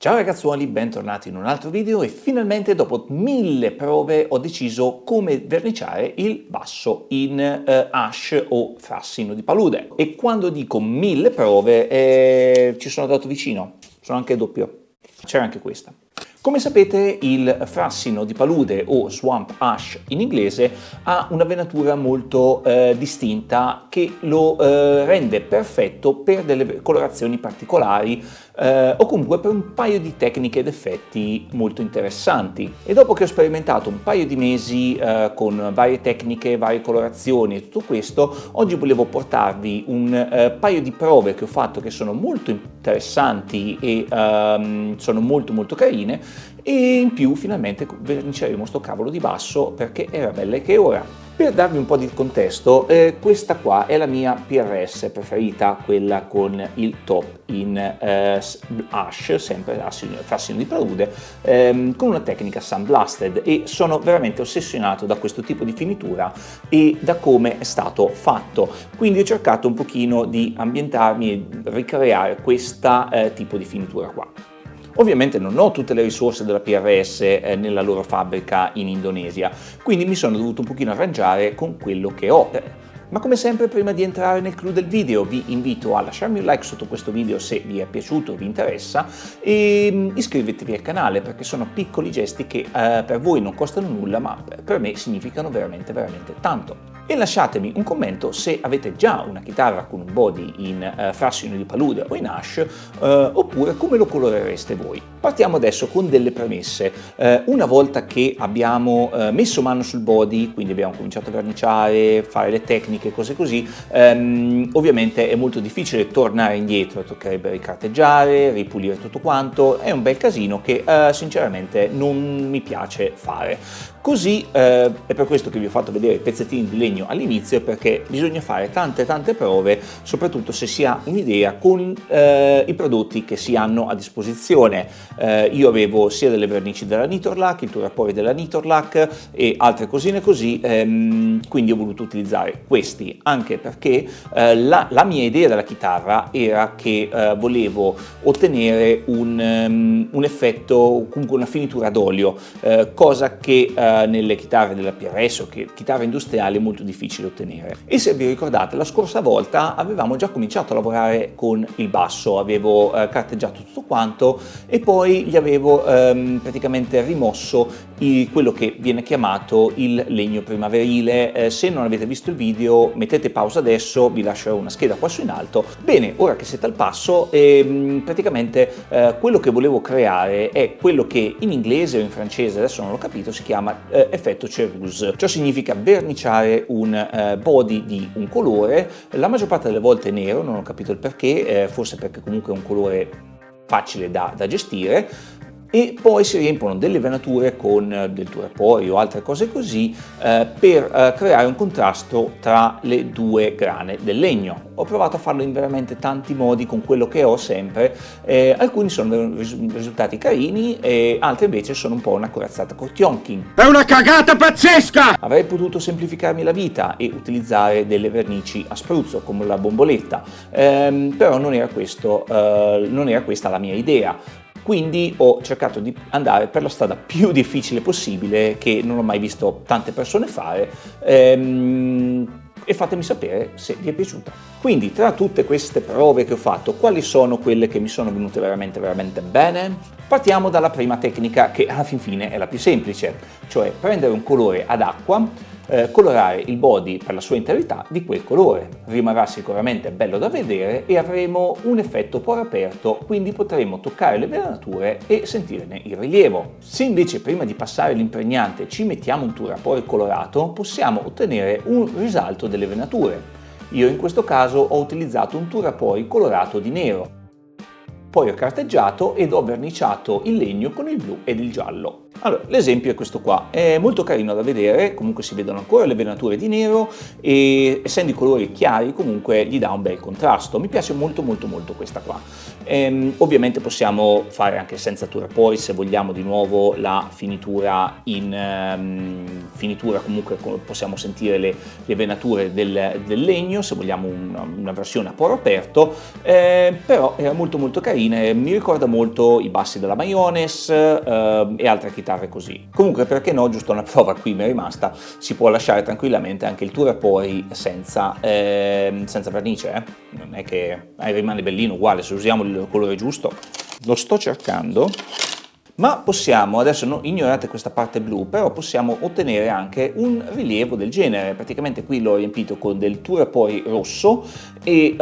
Ciao ragazzuoli, bentornati in un altro video e finalmente dopo 1000 prove ho deciso come verniciare il basso in ash o frassino di palude. E quando dico 1000 prove ci sono andato vicino, sono anche doppio, c'era anche questa. Come sapete il frassino di palude o swamp ash in inglese ha una venatura molto distinta che lo rende perfetto per delle colorazioni particolari o comunque per un paio di tecniche ed effetti molto interessanti. E dopo che ho sperimentato un paio di mesi con varie tecniche, varie colorazioni e tutto questo, oggi volevo portarvi un paio di prove che ho fatto che sono molto interessanti e sono molto carine, e in più finalmente verniceremo sto cavolo di basso perché era bella che ora. Per darvi un po' di contesto, questa qua è la mia PRS preferita, quella con il top in ash, sempre frassino di palude, con una tecnica sandblasted, e sono veramente ossessionato da questo tipo di finitura e da come è stato fatto. Quindi ho cercato un pochino di ambientarmi e ricreare questo tipo di finitura qua. Ovviamente non ho tutte le risorse della PRS nella loro fabbrica in Indonesia, quindi mi sono dovuto un pochino arrangiare con quello che ho. Ma come sempre, prima di entrare nel clou del video vi invito a lasciarmi un like sotto questo video se vi è piaciuto o vi interessa, e iscrivetevi al canale perché sono piccoli gesti che per voi non costano nulla ma per me significano veramente tanto. E lasciatemi un commento se avete già una chitarra con un body in frassino di palude o in ash, oppure come lo colorereste voi. Partiamo adesso con delle premesse. Una volta che abbiamo messo mano sul body, quindi abbiamo cominciato a verniciare, fare le tecniche, cose così, ovviamente è molto difficile tornare indietro, toccherebbe ricarteggiare, ripulire tutto quanto, è un bel casino che sinceramente non mi piace fare. Così è per questo che vi ho fatto vedere i pezzettini di legno all'inizio, perché bisogna fare tante prove, soprattutto se si ha un'idea con i prodotti che si hanno a disposizione. Io avevo sia delle vernici della Nitorlak, il Turapori della Nitorlak e altre cosine così, quindi ho voluto utilizzare questi, anche perché la mia idea della chitarra era che volevo ottenere un effetto, comunque una finitura d'olio, cosa che nelle chitarre della PRS o che chitarre industriali è molto difficile ottenere. E se vi ricordate, la scorsa volta avevamo già cominciato a lavorare con il basso, avevo carteggiato tutto quanto e poi gli avevo praticamente rimosso quello che viene chiamato il legno primaverile. Se non avete visto il video mettete pausa adesso, vi lascerò una scheda qua su in alto. Bene, ora che siete al passo, praticamente quello che volevo creare è quello che in inglese o in francese, adesso non l'ho capito, si chiama effetto ceruse. Ciò significa verniciare un body di un colore, la maggior parte delle volte nero, non ho capito il perché, forse perché comunque è un colore facile da gestire, e poi si riempiono delle venature con del Turapori o altre cose così per creare un contrasto tra le due grane del legno. Ho provato a farlo in veramente tanti modi con quello che ho sempre, alcuni sono risultati carini e altri invece sono un po' una corazzata Kotionkin. È una cagata pazzesca! Avrei potuto semplificarmi la vita e utilizzare delle vernici a spruzzo come la bomboletta, però non era questa la mia idea. Quindi ho cercato di andare per la strada più difficile possibile, che non ho mai visto tante persone fare, e fatemi sapere se vi è piaciuta. Quindi tra tutte queste prove che ho fatto, quali sono quelle che mi sono venute veramente bene? Partiamo dalla prima tecnica, che alla fin fine è la più semplice, cioè prendere un colore ad acqua, colorare il body per la sua interità di quel colore. Rimarrà sicuramente bello da vedere e avremo un effetto poro aperto, quindi potremo toccare le venature e sentirne il rilievo. Se invece prima di passare l'impregnante ci mettiamo un Turapori colorato, possiamo ottenere un risalto delle venature. Io in questo caso ho utilizzato un Turapori colorato di nero, poi ho carteggiato ed ho verniciato il legno con il blu ed il giallo. Allora, l'esempio è questo qua, è molto carino da vedere, comunque si vedono ancora le venature di nero e essendo i colori chiari comunque gli dà un bel contrasto, mi piace molto questa qua. Ovviamente possiamo fare anche senza Turapori se vogliamo di nuovo la finitura in finitura, comunque possiamo sentire le venature del legno se vogliamo una versione a poro aperto, però era molto carino carine, mi ricorda molto i bassi della Mayonnaise e altre chitarre così. Comunque, perché no, giusto una prova qui mi è rimasta, si può lasciare tranquillamente anche il Turapoi senza vernice, non è che rimane bellino uguale se usiamo il colore giusto. Lo sto cercando. Ma possiamo, adesso ignorate questa parte blu, però possiamo ottenere anche un rilievo del genere. Praticamente qui l'ho riempito con del Turapoi rosso e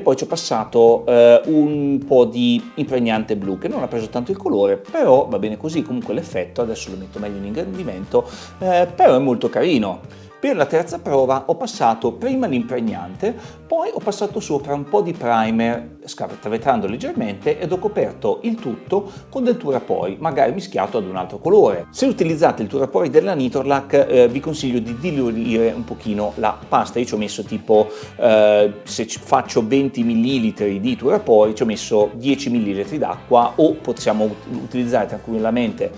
poi ci ho passato un po' di impregnante blu, che non ha preso tanto il colore, però va bene così. Comunque l'effetto, adesso lo metto meglio in ingrandimento, però è molto carino. Per la terza prova ho passato prima l'impregnante, poi ho passato sopra un po' di primer scavettando leggermente ed ho coperto il tutto con del Turapoi, magari mischiato ad un altro colore. Se utilizzate il Turapoi della Nitorlac vi consiglio di diluire un pochino la pasta. Io ci ho messo tipo, se faccio 20 ml di Turapoi, ci ho messo 10 ml d'acqua, o possiamo utilizzare tranquillamente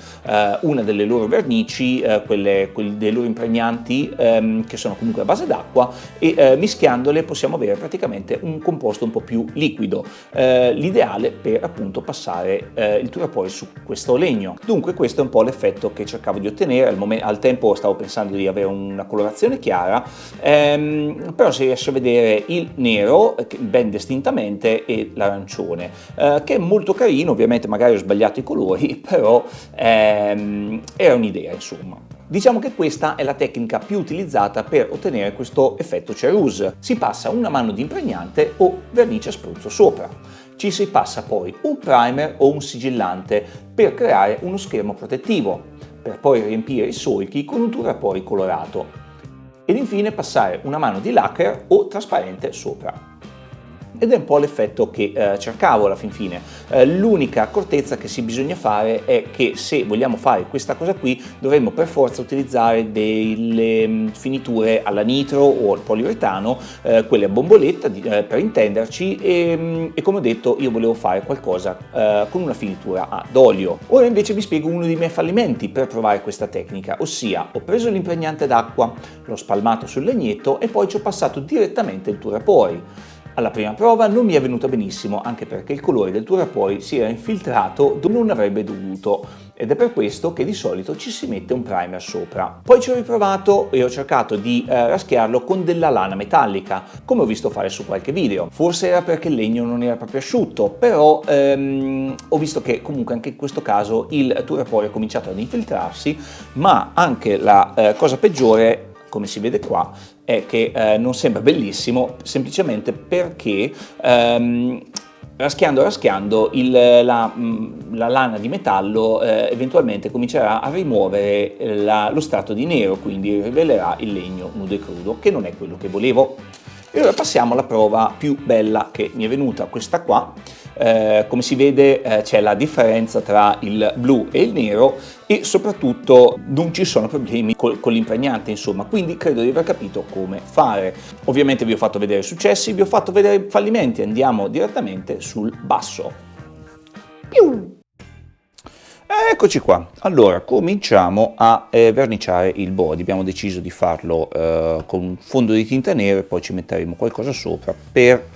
una delle loro vernici, quelle dei loro impregnanti, che sono comunque a base d'acqua, e mischiandole possiamo avere praticamente un composto un po' più liquido, l'ideale per appunto passare il Turapoi su questo legno. Dunque questo è un po' l'effetto che cercavo di ottenere. Al tempo stavo pensando di avere una colorazione chiara, però si riesce a vedere il nero ben distintamente e l'arancione, che è molto carino. Ovviamente magari ho sbagliato i colori, però era un'idea, insomma. Diciamo che questa è la tecnica più utilizzata per ottenere questo effetto ceruse. Si passa una mano di impregnante o vernice a spruzzo sopra. Ci si passa poi un primer o un sigillante per creare uno schermo protettivo, per poi riempire i solchi con un Turapoi colorato. Ed infine passare una mano di lacquer o trasparente sopra. Ed è un po' l'effetto che cercavo alla fin fine. L'unica accortezza che bisogna fare è che se vogliamo fare questa cosa qui dovremmo per forza utilizzare delle finiture alla nitro o al poliuretano, quelle a bomboletta per intenderci, e come ho detto io volevo fare qualcosa con una finitura ad olio. Ora invece vi spiego uno dei miei fallimenti per provare questa tecnica, ossia ho preso l'impregnante d'acqua, l'ho spalmato sul legnetto e poi ci ho passato direttamente il Turapoi. Alla prima prova non mi è venuta benissimo, anche perché il colore del Turapoi si era infiltrato dove non avrebbe dovuto, ed è per questo che di solito ci si mette un primer sopra. Poi ci ho riprovato e ho cercato di raschiarlo con della lana metallica, come ho visto fare su qualche video. Forse era perché il legno non era proprio asciutto, però ho visto che comunque anche in questo caso il Turapoi ha cominciato ad infiltrarsi, ma anche la cosa peggiore, come si vede qua, è che non sembra bellissimo, semplicemente perché raschiando la lana di metallo eventualmente comincerà a rimuovere lo strato di nero, quindi rivelerà il legno nudo e crudo, che non è quello che volevo. E ora passiamo alla prova più bella che mi è venuta, questa qua. Come si vede c'è la differenza tra il blu e il nero, e soprattutto non ci sono problemi con l'impregnante, insomma, quindi credo di aver capito come fare. Ovviamente vi ho fatto vedere successi, vi ho fatto vedere fallimenti, andiamo direttamente sul basso. Eccoci qua. Allora, cominciamo a verniciare il body. Abbiamo deciso di farlo con un fondo di tinta nero e poi ci metteremo qualcosa sopra per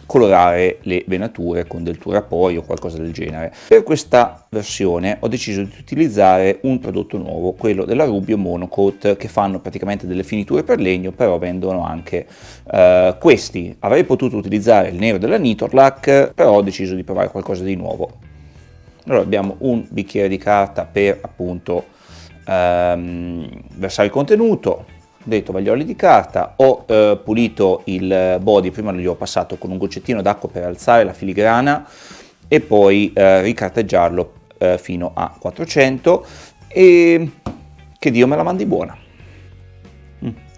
colorare le venature con del Turapoi o qualcosa del genere. Per questa versione ho deciso di utilizzare un prodotto nuovo, quello della Rubio Monocoat, che fanno praticamente delle finiture per legno, però vendono anche questi. Avrei potuto utilizzare il nero della Nitorlac, però ho deciso di provare qualcosa di nuovo. Allora abbiamo un bicchiere di carta per appunto versare il contenuto, dei tovaglioli di carta. Ho pulito il body, prima gli ho passato con un goccettino d'acqua per alzare la filigrana e poi ricarteggiarlo fino a 400, e che Dio me la mandi buona.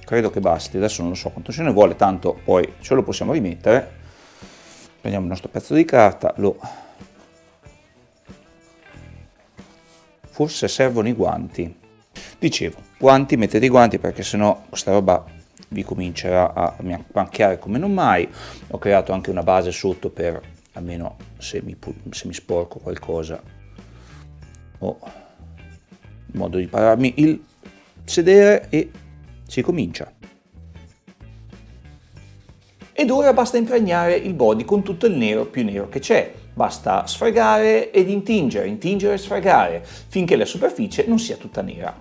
Credo che basti, adesso non so quanto ce ne vuole, tanto poi ce lo possiamo rimettere. Prendiamo il nostro pezzo di carta, forse servono i guanti. Dicevo, guanti, mettete i guanti perché sennò questa roba vi comincerà a macchiare come non mai. Ho creato anche una base sotto per, almeno se mi sporco qualcosa, ho modo di pararmi il sedere, e si comincia. E Ed ora basta impregnare il body con tutto il nero più nero che c'è. Basta sfregare ed intingere e sfregare, finché la superficie non sia tutta nera.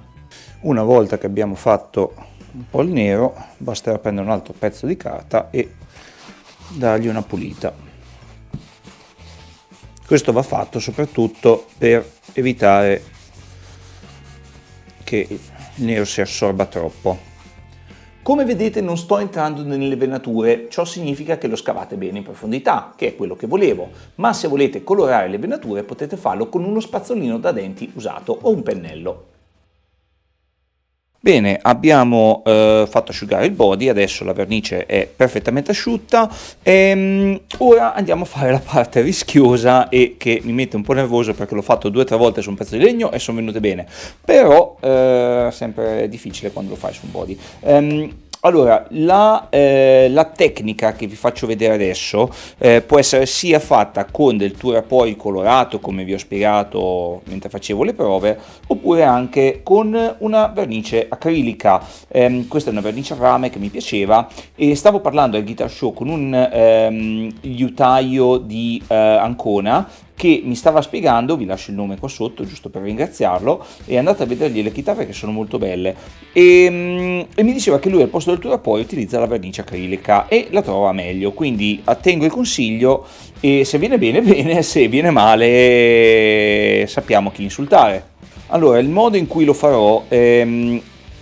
Una volta che abbiamo fatto un po' il nero, basterà prendere un altro pezzo di carta e dargli una pulita. Questo va fatto soprattutto per evitare che il nero si assorba troppo. Come vedete non sto entrando nelle venature, ciò significa che lo scavate bene in profondità, che è quello che volevo, ma se volete colorare le venature potete farlo con uno spazzolino da denti usato o un pennello. Bene, abbiamo fatto asciugare il body, adesso la vernice è perfettamente asciutta e ora andiamo a fare la parte rischiosa e che mi mette un po' nervoso perché l'ho fatto 2 o 3 volte su un pezzo di legno e sono venute bene, però sempre difficile quando lo fai su un body. Allora, la tecnica che vi faccio vedere adesso può essere sia fatta con del Turapoi colorato, come vi ho spiegato mentre facevo le prove, oppure anche con una vernice acrilica. Questa è una vernice a rame che mi piaceva e stavo parlando al Guitar Show con un liutaio di Ancona che mi stava spiegando, vi lascio il nome qua sotto giusto per ringraziarlo, e andate a vedergli le chitarre che sono molto belle, e mi diceva che lui al posto del Turapoi utilizza la vernice acrilica e la trova meglio, quindi attengo il consiglio e se viene bene bene, se viene male sappiamo chi insultare. Allora, il modo in cui lo farò,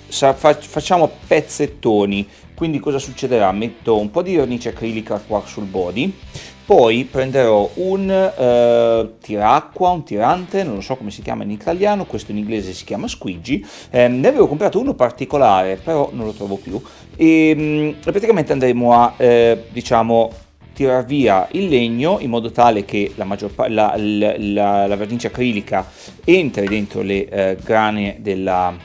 facciamo pezzettoni, quindi cosa succederà? Metto un po' di vernice acrilica qua sul body, poi prenderò un tiracqua, un tirante, non lo so come si chiama in italiano, questo in inglese si chiama squeegee, ne avevo comprato uno particolare però non lo trovo più e praticamente andremo a diciamo tirar via il legno in modo tale che la vernice acrilica entri dentro le grane della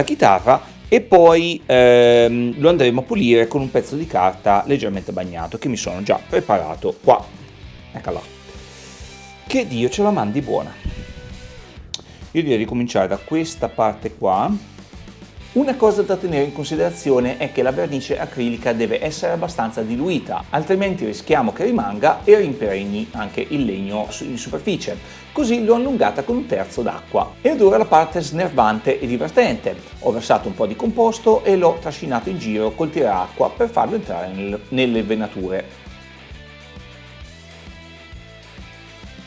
chitarra e poi lo andremo a pulire con un pezzo di carta leggermente bagnato che mi sono già preparato qua. Eccola. Che Dio ce la mandi buona. Io direi di cominciare da questa parte qua. Una cosa da tenere in considerazione è che la vernice acrilica deve essere abbastanza diluita, altrimenti rischiamo che rimanga e rimpregni anche il legno in superficie. Così l'ho allungata con 1/3 d'acqua. Ed ora la parte snervante e divertente. Ho versato un po' di composto e l'ho trascinato in giro col tiracqua per farlo entrare nelle venature.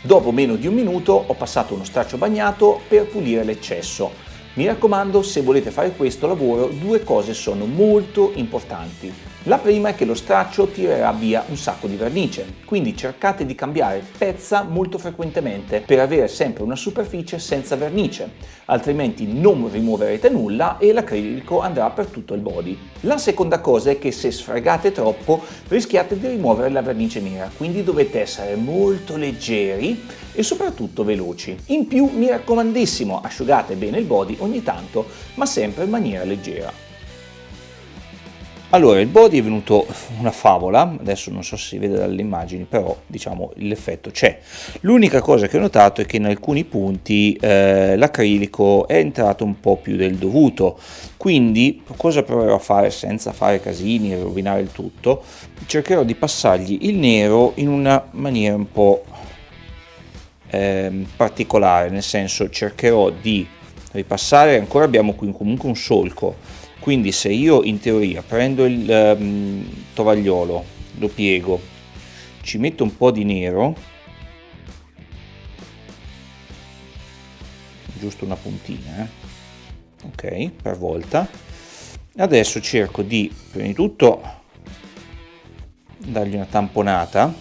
Dopo meno di un minuto ho passato uno straccio bagnato per pulire l'eccesso. Mi raccomando, se volete fare questo lavoro, 2 cose sono molto importanti. La prima è che lo straccio tirerà via un sacco di vernice, quindi cercate di cambiare pezza molto frequentemente per avere sempre una superficie senza vernice, altrimenti non rimuoverete nulla e l'acrilico andrà per tutto il body. La seconda cosa è che se sfregate troppo rischiate di rimuovere la vernice nera, quindi dovete essere molto leggeri e soprattutto veloci. In più mi raccomandissimo, asciugate bene il body ogni tanto, ma sempre in maniera leggera. Allora, il body è venuto una favola, adesso non so se si vede dalle immagini, però diciamo l'effetto c'è. L'unica cosa che ho notato è che in alcuni punti l'acrilico è entrato un po' più del dovuto, quindi cosa proverò a fare senza fare casini e rovinare il tutto? Cercherò di passargli il nero in una maniera un po' particolare, nel senso cercherò di ripassare, ancora abbiamo qui comunque un solco. Quindi se io in teoria prendo il tovagliolo, lo piego, ci metto un po' di nero, giusto una puntina, ok, per volta. Adesso cerco di, prima di tutto, dargli una tamponata,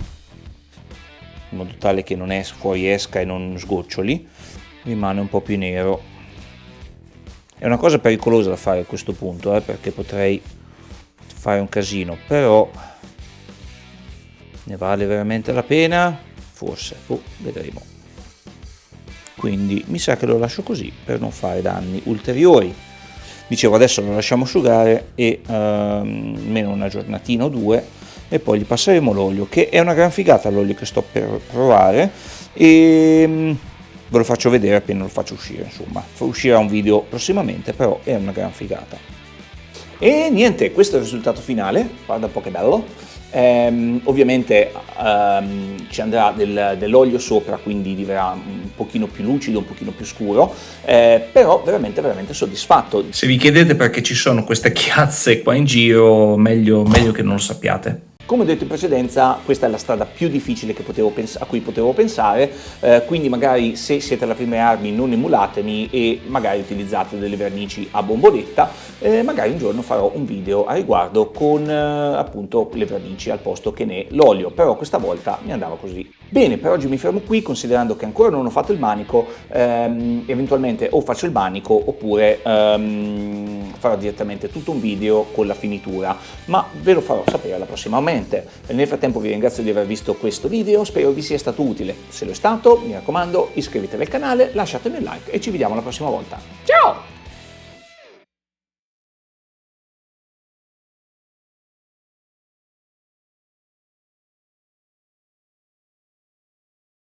in modo tale che non fuoriesca e non sgoccioli, rimane un po' più nero. È una cosa pericolosa da fare a questo punto, perché potrei fare un casino, però ne vale veramente la pena? Forse, vedremo. Quindi mi sa che lo lascio così per non fare danni ulteriori. Dicevo, adesso lo lasciamo asciugare e almeno una giornatina o 2 e poi gli passeremo l'olio, che è una gran figata l'olio che sto per provare e ve lo faccio vedere appena lo faccio uscire, insomma. Uscirà un video prossimamente, però è una gran figata. E niente, questo è il risultato finale, guarda un po' che bello. Ovviamente ci andrà dell'olio sopra, quindi diverrà un pochino più lucido, un pochino più scuro, però veramente soddisfatto. Se vi chiedete perché ci sono queste chiazze qua in giro, meglio che non lo sappiate. Come ho detto in precedenza, questa è la strada più difficile a cui potevo pensare, quindi magari se siete alle prime armi non emulatemi e magari utilizzate delle vernici a bomboletta, magari un giorno farò un video a riguardo con appunto le vernici al posto che ne l'olio, però questa volta mi andava così. Bene, per oggi mi fermo qui, considerando che ancora non ho fatto il manico, eventualmente o faccio il manico oppure farò direttamente tutto un video con la finitura, ma ve lo farò sapere alla prossimamente. Nel frattempo vi ringrazio di aver visto questo video, spero vi sia stato utile. Se lo è stato, mi raccomando, iscrivetevi al canale, lasciatemi un like e ci vediamo la prossima volta. Ciao!